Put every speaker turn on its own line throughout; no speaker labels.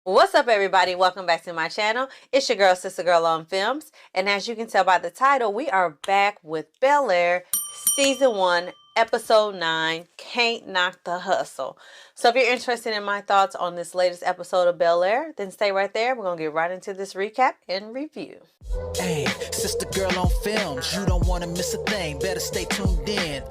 What's up, everybody? Welcome back to my channel. It's your girl, Sister Girl on Films. And as you can tell by the title, we are back with Bel-Air Season 1, Episode 9, Can't Knock the Hustle. So if you're interested in my thoughts on this latest episode of Bel-Air, then stay right there. We're going to get right into this recap and review.
Hey, Sister Girl on Films, you don't want to miss a thing, better stay tuned in.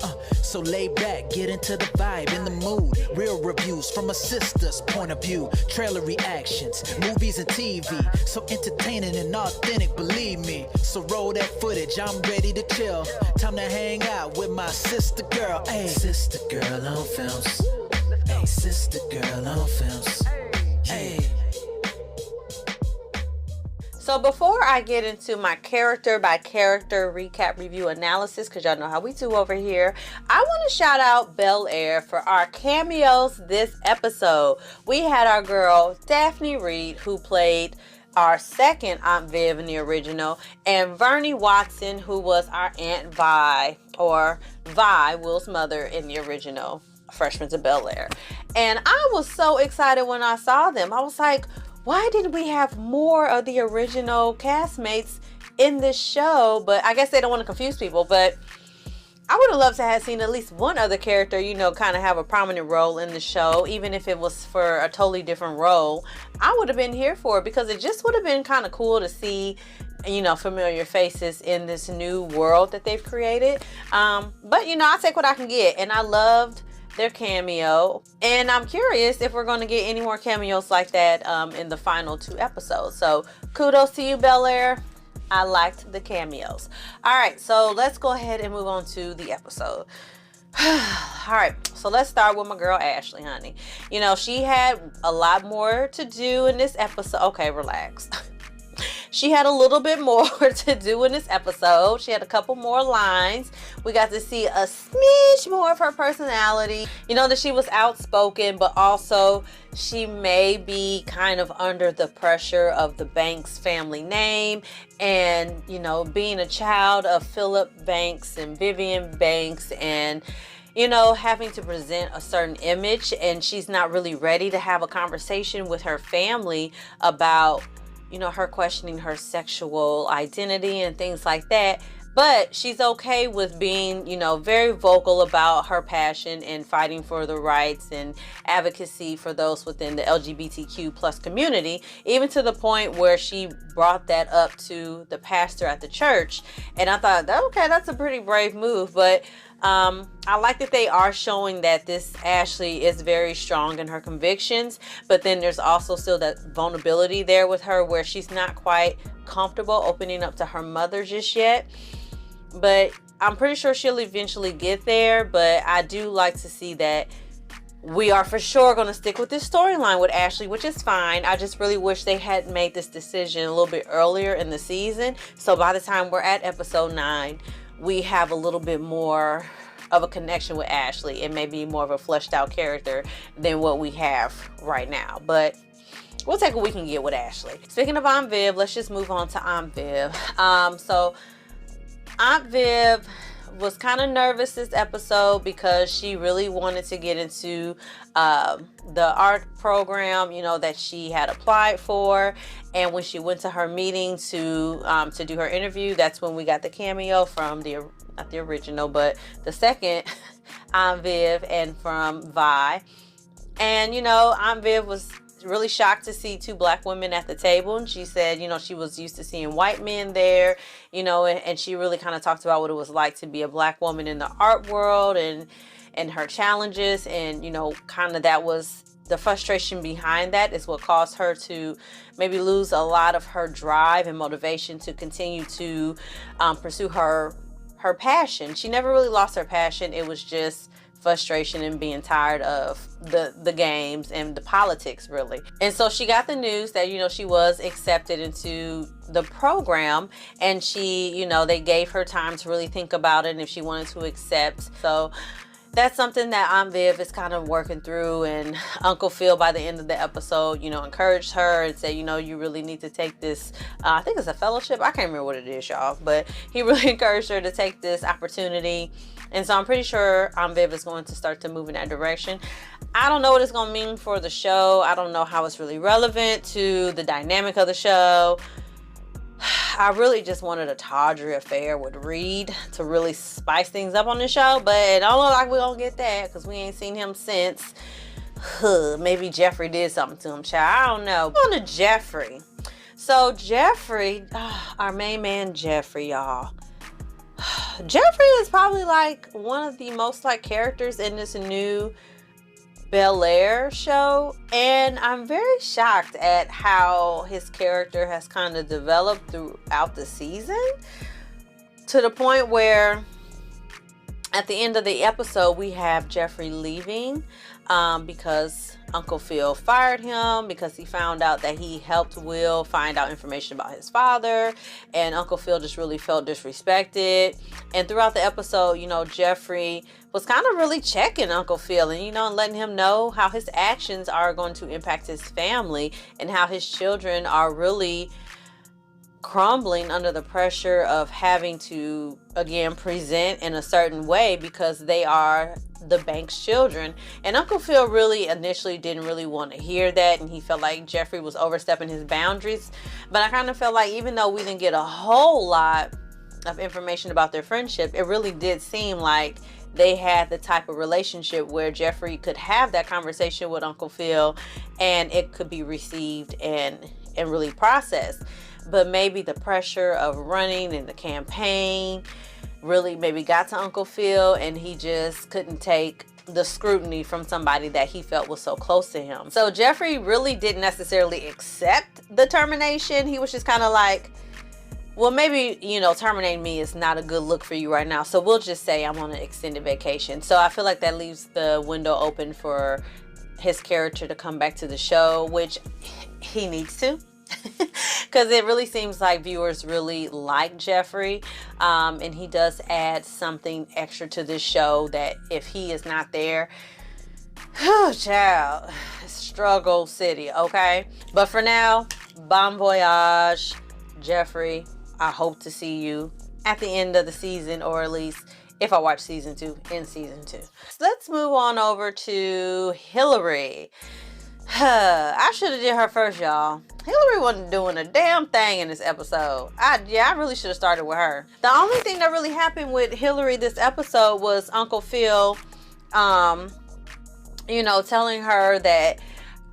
So lay back, get into the vibe, in the mood. Real reviews from a sister's point of view. Trailer reactions, movies and TV. So entertaining and authentic, believe me. So roll that footage, I'm ready to chill. Time to hang out with my sister girl. Hey, Sister Girl on Films. Hey, Sister Girl on Films. Hey.
So before I get into my character by character recap review analysis, because y'all know how we do over here, I want to shout out Bel-Air for our cameos this episode. We had our girl Daphne Reed, who played our second Aunt Viv in the original, and Vernie Watson, who was our Aunt Vi, or Vi, Will's mother in the original Fresh Prince of Bel-Air. And I was so excited when I saw them. I was like, why didn't we have more of the original castmates in this show? But I guess they don't want to confuse people. But I would have loved to have seen at least one other character, you know, kind of have a prominent role in the show, even if it was for a totally different role. I would have been here for it because it just would have been kind of cool to see, you know, familiar faces in this new world that they've created. But, you know, I take what I can get, and I loved their cameo, and I'm curious if we're going to get any more cameos like that in the final 2 episodes. So kudos to you, Bel-Air. I liked the cameos. All right, so let's go ahead and move on to the episode. All right, so let's start with my girl Ashley, honey. You know, she had a lot more to do in this episode. Okay, relax. She had a little bit more to do in this episode. She had a couple more lines. We got to see a smidge more of her personality. You know, that she was outspoken, but also she may be kind of under the pressure of the Banks family name. And, you know, being a child of Philip Banks and Vivian Banks, and you know, having to present a certain image, and she's not really ready to have a conversation with her family about, you know, her questioning her sexual identity and things like that. But she's okay with being, you know, very vocal about her passion and fighting for the rights and advocacy for those within the LGBTQ plus community, even to the point where she brought that up to the pastor at the church. And I thought, okay, that's a pretty brave move. But I like that they are showing that this Ashley is very strong in her convictions, but then there's also still that vulnerability there with her where she's not quite comfortable opening up to her mother just yet. But I'm pretty sure she'll eventually get there. But I do like to see that we are for sure going to stick with this storyline with Ashley, which is fine. I just really wish they had made this decision a little bit earlier in the season. So by the time we're at episode 9, we have a little bit more of a connection with Ashley and maybe more of a fleshed out character than what we have right now. But we'll take what we can get with Ashley. Speaking of Aunt Viv, let's just move on to Aunt Viv. So Aunt Viv was kind of nervous this episode because she really wanted to get into the art program, you know, that she had applied for. And when she went to her meeting to do her interview, that's when we got the cameo from not the original, but the second Aunt Viv, and from Vi. And, you know, Aunt Viv was really shocked to see 2 black women at the table, and she said, you know, she was used to seeing white men there, you know, and she really kind of talked about what it was like to be a black woman in the art world and her challenges, and, you know, kind of that was the frustration behind that is what caused her to maybe lose a lot of her drive and motivation to continue to pursue her passion. She never really lost her passion. It was just frustration and being tired of the games and the politics, really. And so she got the news that, you know, she was accepted into the program, and she, you know, they gave her time to really think about it and if she wanted to accept. So that's something that Aunt Viv is kind of working through, and Uncle Phil by the end of the episode, you know, encouraged her and said, you know, you really need to take this, I think it's a fellowship, I can't remember what it is, y'all, but he really encouraged her to take this opportunity. And so I'm pretty sure Aunt Viv is going to start to move in that direction. I don't know what it's going to mean for the show. I don't know how it's really relevant to the dynamic of the show. I really just wanted a Tawdry affair with Reed to really spice things up on the show, but it don't look like we're gonna get that because we ain't seen him since. Maybe Geoffrey did something to him, child. I don't know. On to Geoffrey. So Geoffrey, our main man Geoffrey, y'all. Geoffrey is probably like one of the most like characters in this new Bel-Air show, and I'm very shocked at how his character has kind of developed throughout the season, to the point where at the end of the episode we have Geoffrey leaving because Uncle Phil fired him because he found out that he helped Will find out information about his father, and Uncle Phil just really felt disrespected. And throughout the episode, you know, Geoffrey was kind of really checking Uncle Phil and, you know, and letting him know how his actions are going to impact his family and how his children are really crumbling under the pressure of having to, again, present in a certain way because they are the bank's children. And Uncle Phil really initially didn't really want to hear that, and he felt like Geoffrey was overstepping his boundaries. But I kind of felt like even though we didn't get a whole lot of information about their friendship, it really did seem like they had the type of relationship where Geoffrey could have that conversation with Uncle Phil and it could be received and really processed. But maybe the pressure of running in the campaign really maybe got to Uncle Phil, and he just couldn't take the scrutiny from somebody that he felt was so close to him. So Geoffrey really didn't necessarily accept the termination. He was just kind of like, well, maybe, you know, terminating me is not a good look for you right now, so we'll just say I'm on an extended vacation. So I feel like that leaves the window open for his character to come back to the show, which he needs to. Because it really seems like viewers really like Geoffrey, and he does add something extra to this show that if he is not there, child, struggle city, okay? But for now, bon voyage, Geoffrey. I hope to see you at the end of the season, or at least if I watch season 2, in season 2. So let's move on over to Hillary. I should have did her first, y'all. Hillary wasn't doing a damn thing in this episode. I really should have started with her. The only thing that really happened with Hillary this episode was Uncle Phil, you know, telling her that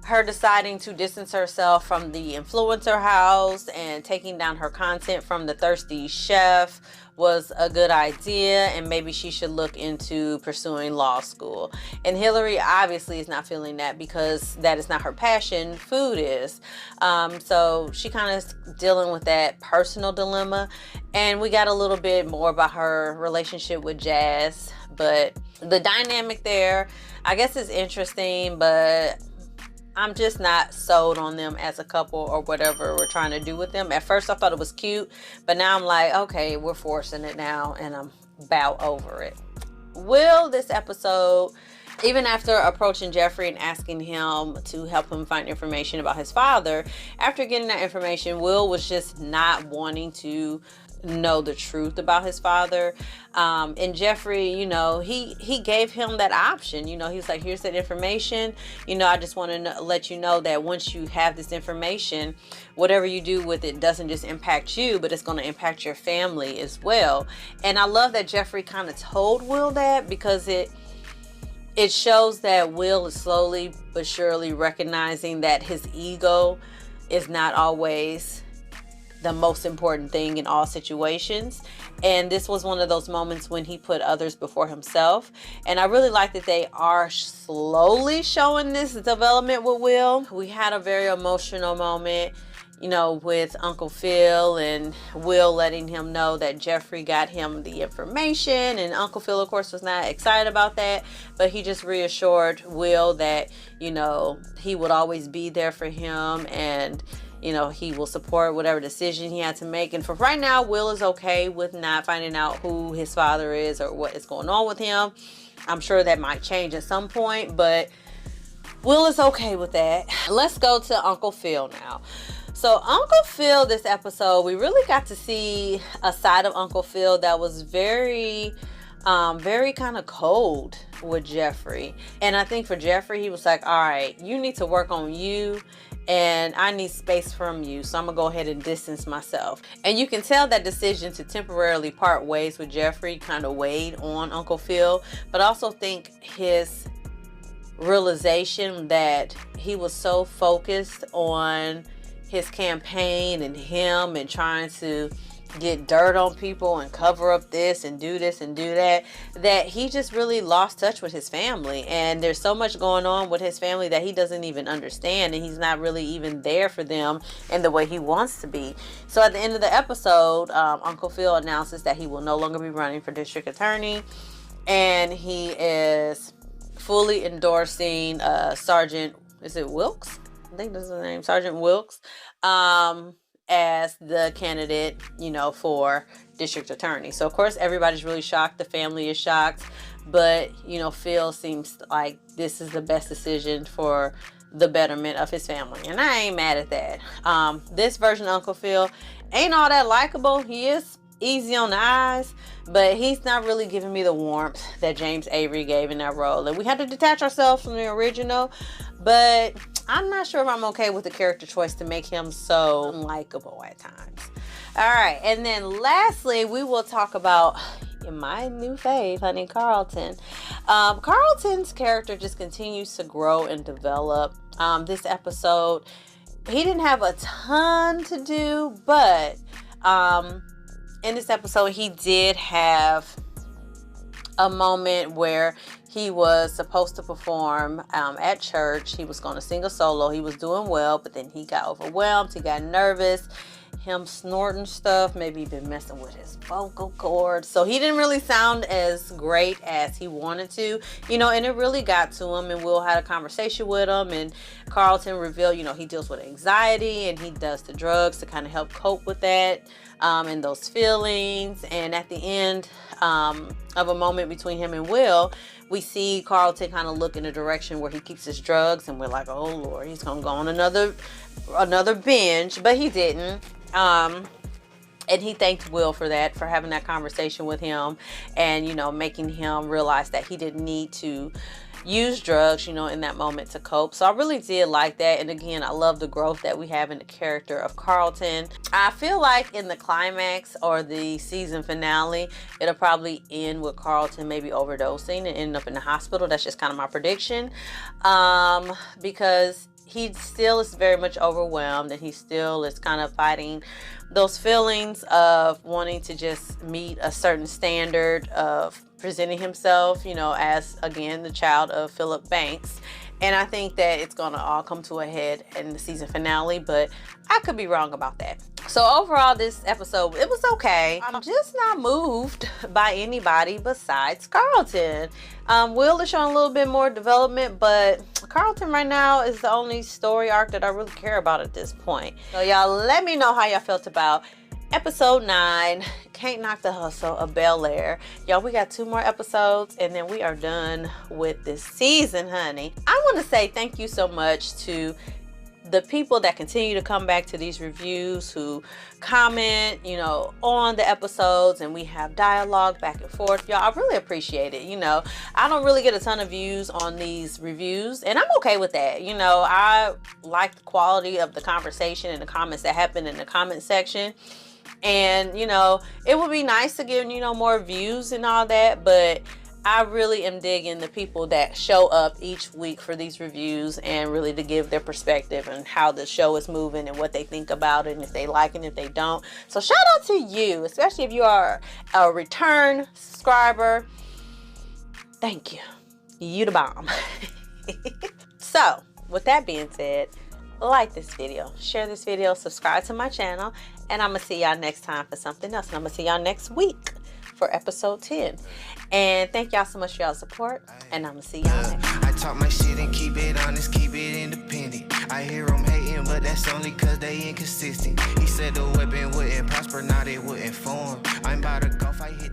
her deciding to distance herself from the influencer house and taking down her content from the thirsty chef was a good idea, and maybe she should look into pursuing law school. And Hillary obviously is not feeling that because that is not her passion. Food is. So she kind of is dealing with that personal dilemma, and we got a little bit more about her relationship with Jazz, but the dynamic there, I guess, is interesting, but I'm just not sold on them as a couple or whatever we're trying to do with them. At first I thought it was cute, but now I'm like, okay, we're forcing it now, and I'm about over it. Will, this episode, even after approaching Geoffrey and asking him to help him find information about his father, after getting that information, Will was just not wanting to know the truth about his father. And Geoffrey, you know, he gave him that option. You know, he was like, here's that information. You know, I just want to let you know that once you have this information, whatever you do with it doesn't just impact you, but it's going to impact your family as well. And I love that Geoffrey kind of told Will that, because it shows that Will is slowly but surely recognizing that his ego is not always the most important thing in all situations. And this was one of those moments when he put others before himself. And I really like that they are slowly showing this development with Will. We had a very emotional moment. you know, with Uncle Phil and Will letting him know that Geoffrey got him the information. And Uncle Phil, of course, was not excited about that, but he just reassured Will that, you know, he would always be there for him, and you know, he will support whatever decision he had to make. And for right now, Will is okay with not finding out who his father is or what is going on with him. I'm sure that might change at some point, but Will is okay with that. Let's go to Uncle Phil now. So Uncle Phil, this episode, we really got to see a side of Uncle Phil that was very kind of cold with Geoffrey. And I think for Geoffrey, he was like, all right, you need to work on you, and I need space from you, so I'm gonna go ahead and distance myself. And you can tell that decision to temporarily part ways with Geoffrey kind of weighed on Uncle Phil, but I also think his realization that he was so focused on his campaign and him and trying to get dirt on people and cover up this and do that, that he just really lost touch with his family. And there's so much going on with his family that he doesn't even understand, and he's not really even there for them in the way he wants to be. So at the end of the episode, Uncle Phil announces that he will no longer be running for district attorney, and he is fully endorsing Sergeant, is it Wilkes? I think that's his name, Sergeant Wilkes, as the candidate, you know, for district attorney. So of course everybody's really shocked. The family is shocked, but you know, Phil seems like this is the best decision for the betterment of his family, and I ain't mad at that. This version of Uncle Phil ain't all that likable. He is easy on the eyes, but he's not really giving me the warmth that James Avery gave in that role, and we had to detach ourselves from the original. But I'm not sure if I'm okay with the character choice to make him so unlikable at times. All right, and then lastly, we will talk about my new fave, honey, Carlton. Carlton's character just continues to grow and develop. This episode, he didn't have a ton to do, but in this episode, he did have a moment where he was supposed to perform at church. He was going to sing a solo. He was doing well, but then he got overwhelmed. He got nervous. Him snorting stuff, maybe been messing with his vocal cords. So he didn't really sound as great as he wanted to, you know, and it really got to him. And Will had a conversation with him, and Carlton revealed, you know, he deals with anxiety and he does the drugs to kind of help cope with that and those feelings. And at the end of a moment between him and Will, we see Carlton kind of look in a direction where he keeps his drugs, and we're like, oh Lord, he's gonna go on another binge, but he didn't. And he thanked Will for that, for having that conversation with him, and you know, making him realize that he didn't need to use drugs, you know, in that moment to cope. So I really did like that. And again, I love the growth that we have in the character of Carlton. I feel like in the climax or the season finale, it'll probably end with Carlton maybe overdosing and ending up in the hospital. That's just kind of my prediction, because he still is very much overwhelmed, and he still is kind of fighting those feelings of wanting to just meet a certain standard of presenting himself, you know, as, again, the child of Philip Banks. And I think that it's going to all come to a head in the season finale, but I could be wrong about that. So overall, this episode, it was okay. I'm just not moved by anybody besides Carlton. Will is showing a little bit more development, but Carlton right now is the only story arc that I really care about at this point. So y'all let me know how y'all felt about episode 9, Can't Knock the Hustle of Bel-Air. Y'all, we got 2 more episodes and then we are done with this season, honey. I want to say thank you so much to the people that continue to come back to these reviews, who comment, you know, on the episodes, and we have dialogue back and forth. Y'all, I really appreciate it. You know, I don't really get a ton of views on these reviews, and I'm okay with that. You know, I like the quality of the conversation and the comments that happen in the comment section. And, you know, it would be nice to get, you know, more views and all that, but I really am digging the people that show up each week for these reviews and really to give their perspective and how the show is moving and what they think about it and if they like it and if they don't. So shout out to you, especially if you are a return subscriber. Thank you. You the bomb. So with that being said, like this video, share this video, subscribe to my channel, and I'm going to see y'all next time for something else. And I'm going to see y'all next week for episode 10. And thank y'all so much for y'all support, and I'm going to see y'all next time.
I talk my shit and keep it honest, keep it independent. I hear them hating, but that's only cause they inconsistent. He said the weapon wouldn't prosper, now they wouldn't form. I'm about to go fight, hit